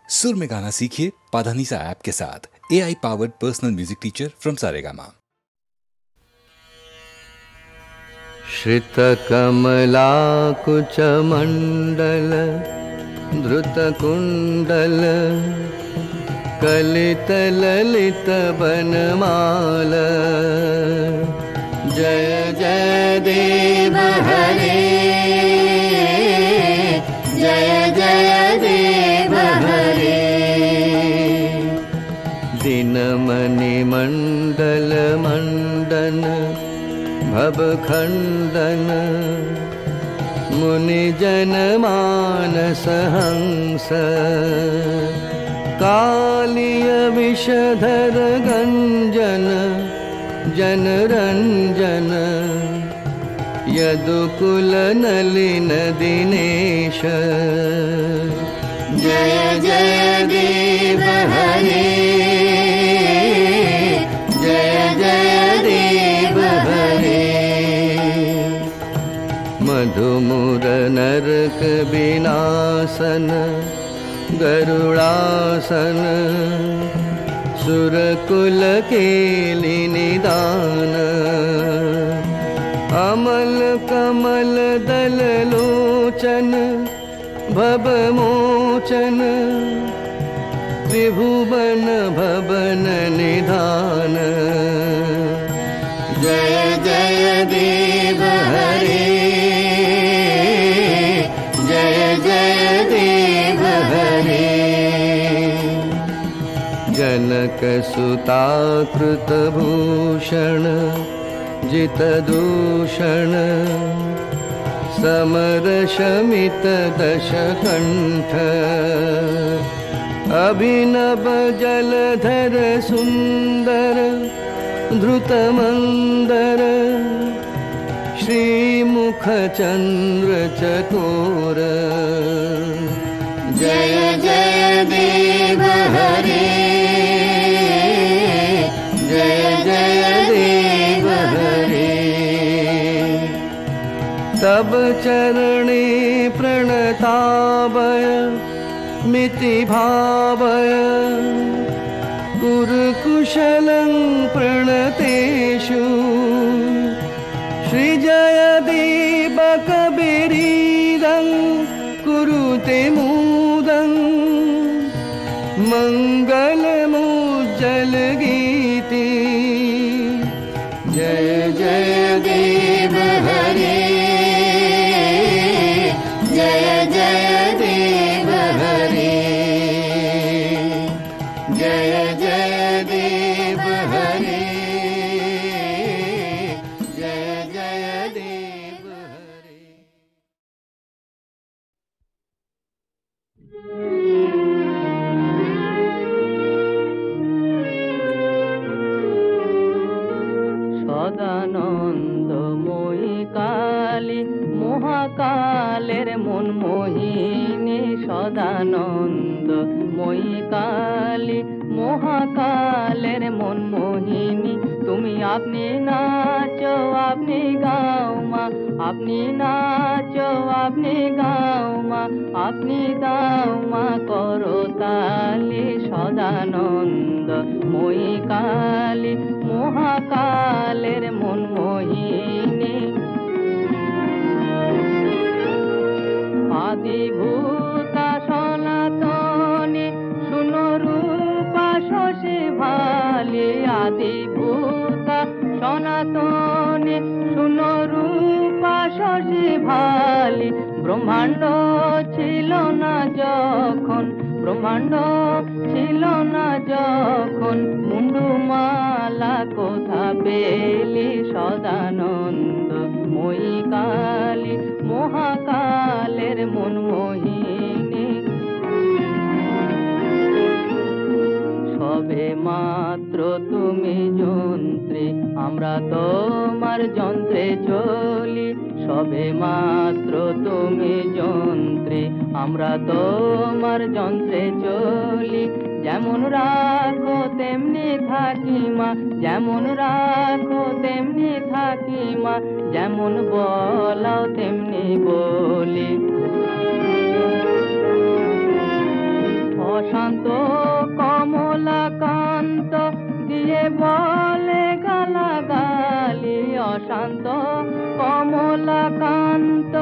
सुर में गाना सीखिए पाधानीसा ऐप के साथ। AI powered personal music teacher from Saregama. श्रितकमलाकुचमण्डल धृतकुण्डल कलितललितवनमाल जय जय देव हरे जय जय देव हरे दिनमणिमण्डल मण्डन भवखण्डन मुनिजनमानसहंस कालिय विषधर गञ्जन जनरञ्जन यदुकुलनलिन दिनेश जय जय देव हरे जय जय देव हरे मधुमुर नरक विनाशन गरुड़ासन सुरकुल केलि निदान अमल कमल दल लोचन भवमोचन त्रिभुवन भवन निधान जय जय देव हरे जय जय देव हरे जनक सुता कृत भूषण जित दूषण समर शमित दशकंठ अभिनव जलधर सुंदर धृतमंदर श्रीमुख चंद्र चकोर जय जय देव हरे जय जय देव हरे तब चरणे प्रणतावय मिति भावय कुरुकुशलं प्रणतेषु श्रीजय दीपक बिरीदं कुरुते मुदं मंगलमुज्जल गीति जय जय देव हरे जय जय देव हरे जय जय देव हरे जय जय देव हरे সদানন্দময়ী কালী মহাকালের মন মোহিনী সদানন্দময়ী কালী মহাকালের মন মোহিনী তুমি আপনি নাচো আপনি গাও মা আপনি নাচো আপনি গাও মা আপনি দাও মা করো তালি সদানন্দময়ী কালী মহাকালের মন মোহিনী আদিভূতা সনাতনী শুনো রূপা শশী ভালি আদিভূতা সনাতনী শুনো রূপা শশী ভালি ব্রহ্মাণ্ড ছিল না যখন ব্রহ্মাণ্ড ছিল না যখন মুন্ডুমালা কোথা পেলি সদানন্দময়ী কালী মহাকালের মন মোহিনী সবে মাত্র তুমি যন্ত্রী আমরা তোমার যন্ত্রে চলি সবে মাত্র তুমি যন্ত্রী আমরা তোমার যন্ত্রে চলি যেমন রাখো তেমনি থাকি মা যেমন রাখো তেমনি থাকি মা যেমন বলাও তেমনি বলি অশান্ত কমলাকান্ত দিয়ে বলে গালাগালি, অশান্ত কমলাকান্ত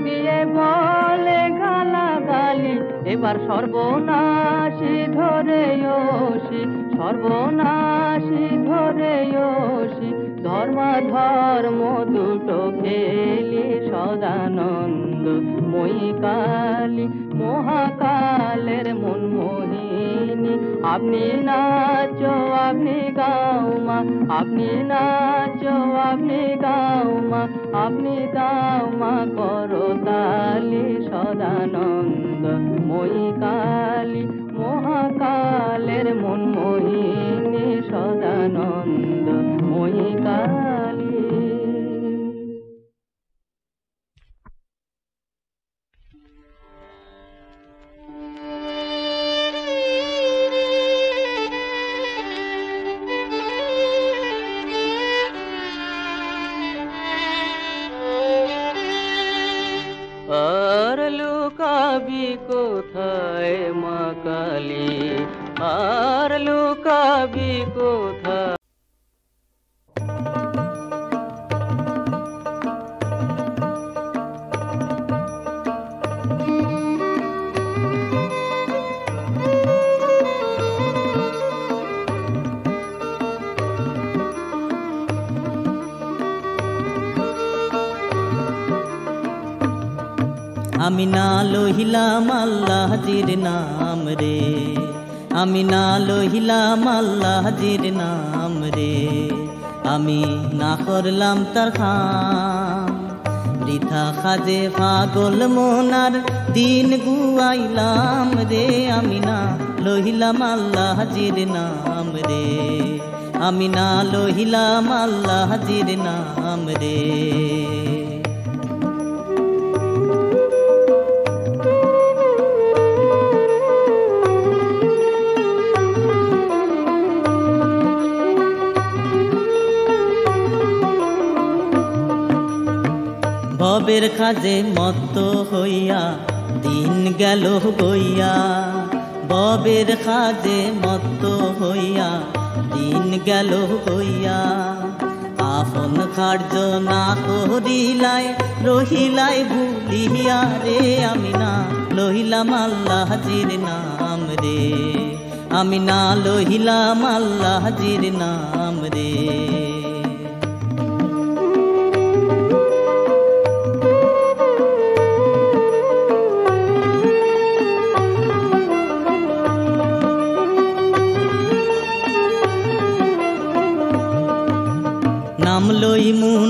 দিয়ে বলে গালাগালি। এবার সর্বনাশী ধরে ওসি, সর্বনাশী ধরে ওসি, ধর্মাধর্ম দুটো খেলি সদানন্দ মই কালী মহাকালের মন মোহিনী। আপনি নাচো আপনি গাও মা, আপনি নাচো আপনি গাও মা, আপনি দাও মা করো তালি সদানন্দ মই কালী মহাকালের মন মোহিনী সদানন্দ মই কালী। আর লুকাবি কোথায় মা কালী, আর লুকাবি কোথায়। আমি না লহিলাম আল্লাহজির নাম রে, আমি না লহিলাম আল্লাহজির নাম রে, আমি না করলাম তার খাম। বৃথা খাজে পাগল মনার দিন গুয়াইলাম রে, আমি না লহিলাম আল্লাহজির নাম রে, আমি না লহিলাম আল্লাহজির নাম রে। ভবের কাজে মত্ত হইয়া দিন গেল গইয়া, ভবের কাজে মত্ত হইয়া দিন গেল গইয়া। আপন কার্য না করিলাই রহিলাই ভুলিয়া রে, আমি না লহিলাম আল্লাহজির নাম রে, আমি না লহিলাম আল্লাহজির নাম রে।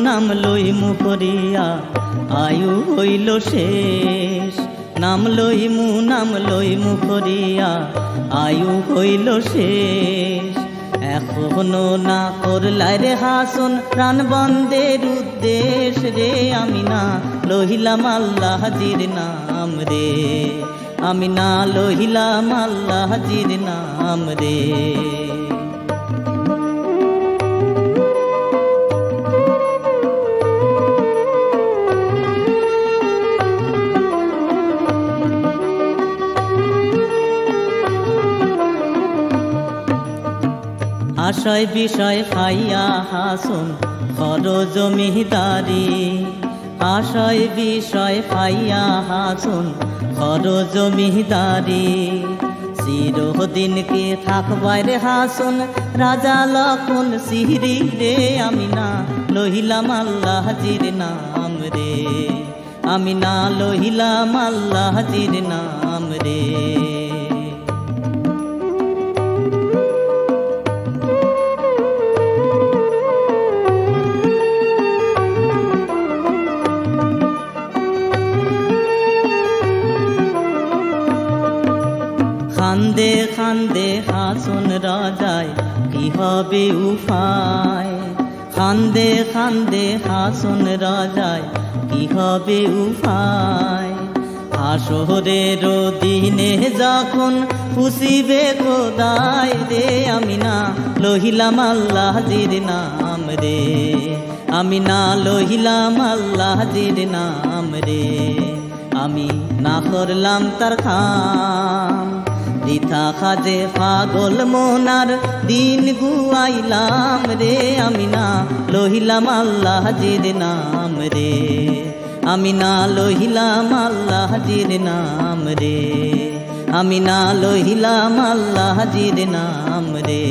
নাম লইমু করিয়া আয়ু হইল শেষ, নাম লইমু করিয়া আয়ু হইল শেষ। এখনো না করলাই রে হাসন প্রাণ বন্ধের উদ্দেশ রে, আমি না লহিলাম আল্লাহজির নাম রে, আমি না লহিলাম আল্লাহজির নাম রে। আশায় বিষয় খাইয়া হাসুন কর জমিদারি, আশায় বিষয় খাইয়া হাসুন কর জমিদারি। চিরদিনকে থাকবাই রে হাসুন রাজা লক্ষণ সিহরি রে, আমি না লহিলাম আল্লাহজির নাম রে, আমি না লহিলাম আল্লাহজির নাম রে। খান্দে খান্দে হাসুন রাজায় কি হবে উপায়, খান্দে খান্দে হাসুন রাজায় কি হবে উপায়। হাসরের দিনে যখন পুষিবে খোদায় রে, আমি না লহিলাম আল্লাহজির নাম রে, আমি না লহিলাম আল্লাহজির নাম রে, আমি না করলাম তার খাম। বৃথা কাজে পাগল মনার দিন গুয়াইলাম রে আমি না লহিলাম আল্লাহজির নাম রে আমি না লহিলাম আল্লাহজির নাম রে আমি না লহিলাম আল্লাহজির নাম রে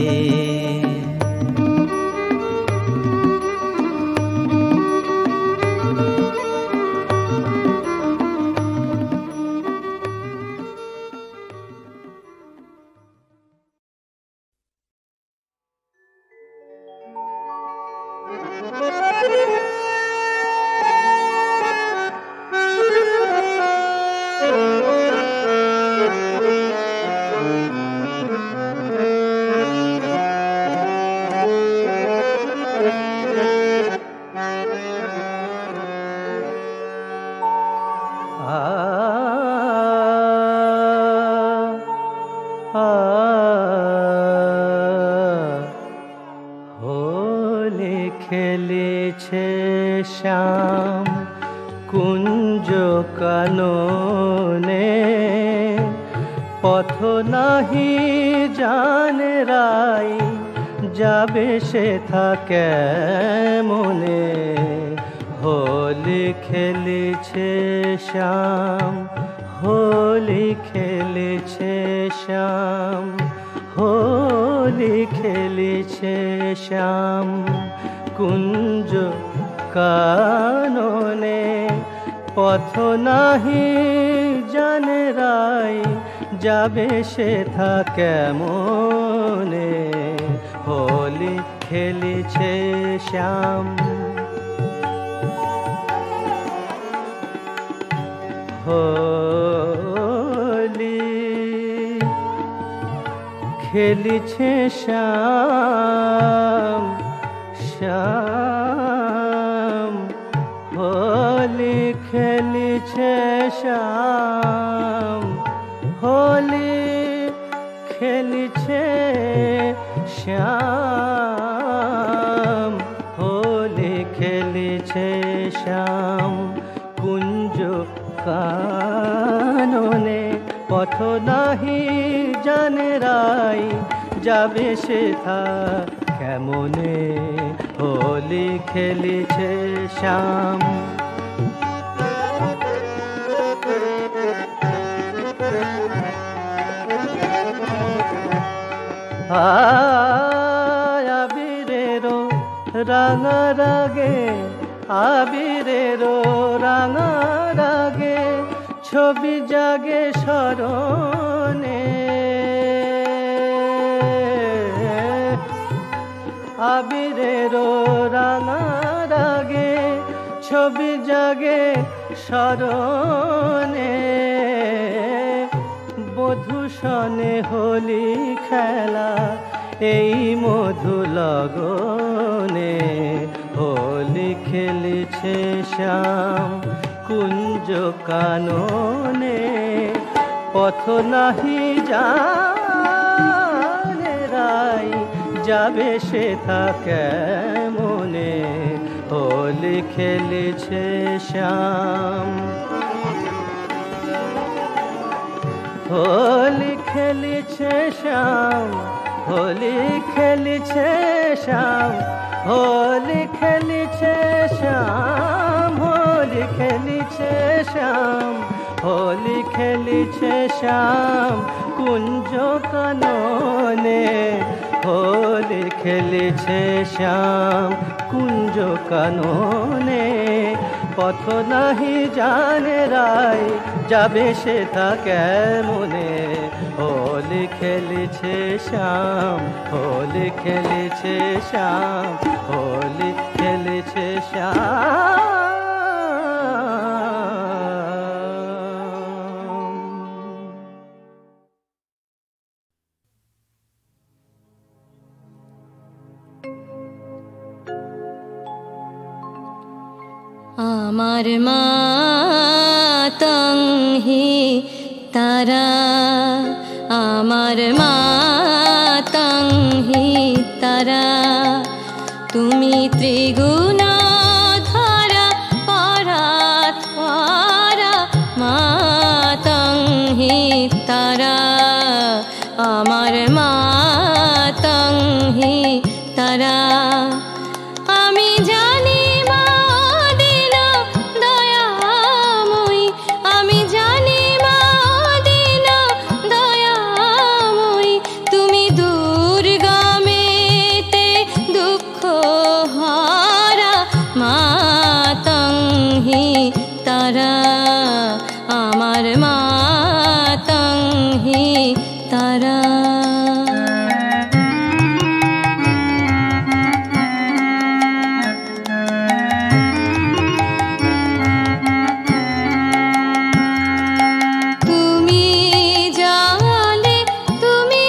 হোলি খেলেছে শ্যাম কুঞ্জ কাননে পথ নাহি জানে রাই যাবে সে থাকে মনে হোলি খেলেছে শ্যাম হোলি খেলেছে শ্যাম হোলি খেলেছে শ্যাম কুঞ্জ কাননে পথ নাহি জানে রাই যাবে সে থাকে মনে হোলি খেলেছে শ্যাম হোলি খেলেছে শ্যাম শ্যাম হোলি খেলেছে শ্যাম হোলি খেলেছে শ্যাম হোলি খেলেছে শ্যাম কুঞ্জ কাননে পথ নাহি জানে রাই যাবে সে থা কেমনে হোলি খেলেছে শ্যাম আবিরেরো রাঙা রাগে আবিরেরো রাঙা রাগে ছবি জাগে স্মরণে আবিরেরো রাঙা রাগে ছবি জাগে স্মরণে বধূষণে হোলি খেলা এই মধু লগনে হোলি খেলেছে শ্যাম কুঞ্জ কাননে পথ নাহি জানে রাই যাবে সে থাকে মনে হোলি খেলেছে শ্যাম হোলি খেলেছে শ্যাম হোলি খেলেছে শ্যাম হোলি খেলেছে শ্যাম হোলি খেলেছে শ্যাম হোলি খেলেছে শ্যাম কুঞ্জ কাননে হোলি খেলেছে শ্যাম কুঞ্জ কাননে পথ নাহি জানে রাই যাবে সে থাকে মনে হোলি খেলেছে শ্যাম হোলি খেলেছে শ্যাম হোলি খেলেছে শ্যাম আমার মাতঙ্হি তারা আমার মাতঙ্হি তারা তুমি ত্রিগুণ ধরা পরাৎপরা মাতঙ্হি তারা আমার মাতং হি তারা। আমি জানি মা দিন দয়াময়ী, আমি জানি মা দিন দয়াময়ী, তুমি দুর্গমেতে দুঃখ হারা মাতং হি তারা। আমার মাতং হি তারা। তুমি জালে তুমি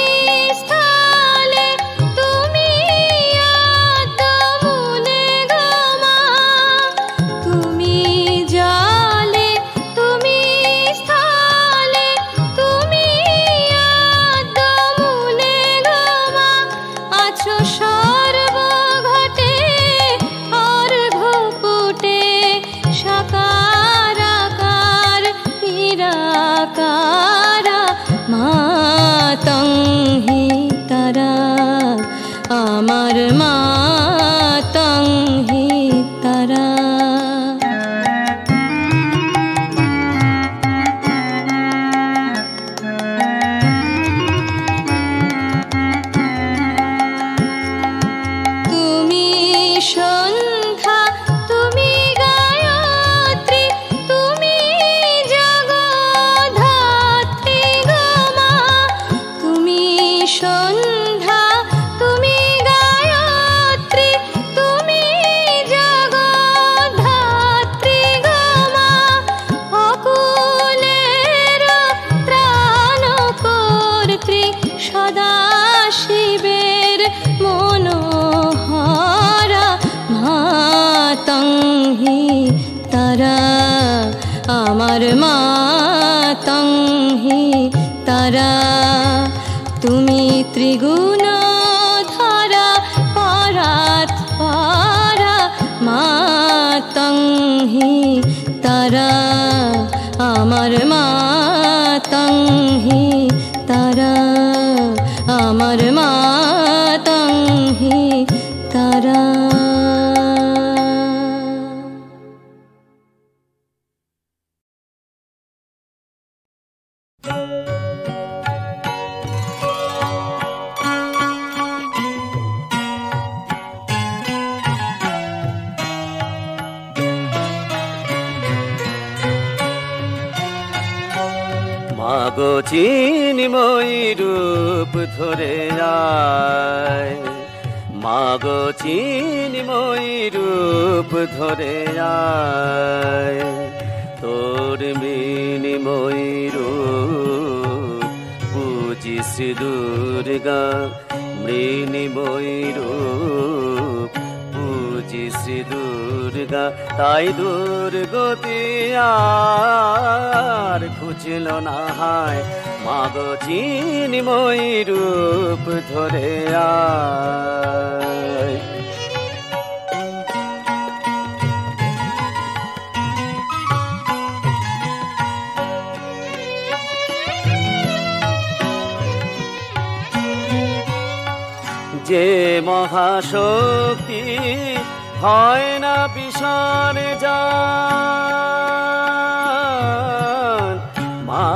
স্থলে তুমি আত্মমূলে গমা। তুমি জালে তুমি স্থলে তুমি আত্মমূলে গমা। আছো সর্বঘটে অর্ঘ্যপুটে সাকার আকার নিরাকার মাতং হি তারা। আমার মাতং হি তারা। তুমি সন্ধ্যা তুমি গায়ত্রী তুমি জগদ্ধাত্রী গমা। তুমি সন্ধ্যা তুমি গায়ত্রী তুমি জগদ্ধাত্রী গমা। অকুলের ত্রাণকর্ত্রী সদা শিবের মনোহরা মাতং হি তারা। আমার মাতং হি তারা। তুমি ত্রিগুণ ধরা পরাৎ পরা মাতং হি তারা। আমার মাতং হি তারা। আমার মাতং হি তারা। মাগো চিন্ময়ী রূপ ধরে আয়, মাগো চিন্ময়ী রূপ ধরে আয়। তোর মৃন্ময়ী রূপ পূজি শ্রী দুর্গা, মৃন্ময়ী রূপ পূজি শ্রী দুর্গা। তাই দুর্গতি আর খুঁজল না হায়, মাগো চিন্ময়ী রূপ ধরে আয়। যে মহাশক্তি হয় না বিসর্জন, মা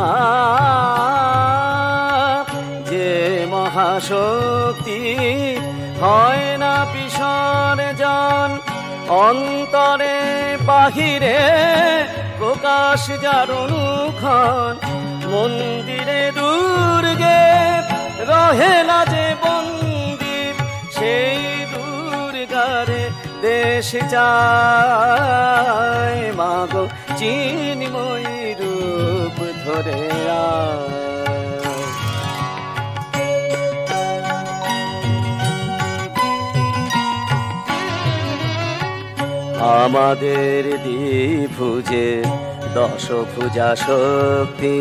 যে মহাশক্তি হয় না বিসর্জন, অন্তরে বাহিরে প্রকাশ যার অনুক্ষণ। মন্দিরে দুর্গে রহে না যে বন্দী, সেই দুর্গারে দেশ চায়। মাগো চিন্ময়ী রূপ ধরে আয়। আমাদের দ্বিভুজে দশভুজা শক্তি,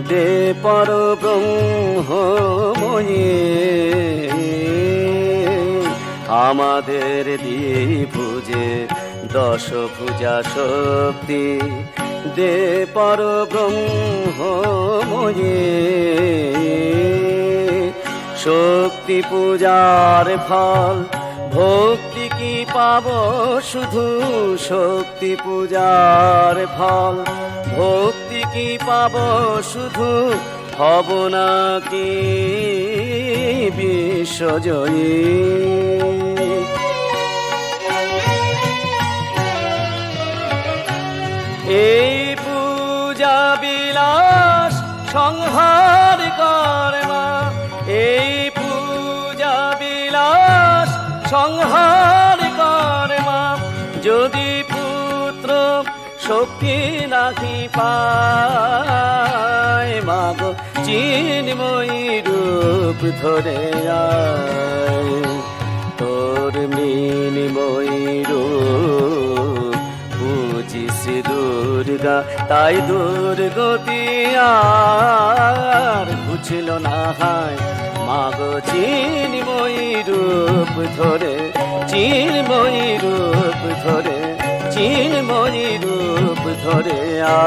দে পর ব্রহ্মময়ী। আমাদের দ্বিভুজে দশভুজা শক্তি, দে পর ব্রহ্মময়ী। শক্তি পূজার ফল ভক্তি কি পাব শুধু শক্তি পূজার ফল ভক্তি কি পাব শুধু হব নাকি বিশ্বজয়ী এই পূজা বিলাস সংহার কর মা এই পূজা বিলাস সংহার কর মা যদি পুত্র শক্তি নাহি পায় মাগো চিন্ময়ী রূপ ধরে আয় তোর মৃন্ময়ী রূপ বুঝিস দুর্গা তাই দুর্গতি আর বুঝল না হায় মাগো চিন্ময়ী রূপ ধরে চিন্ময়ী রূপ ধরে চিন্ময়ী রূপ ধরে আ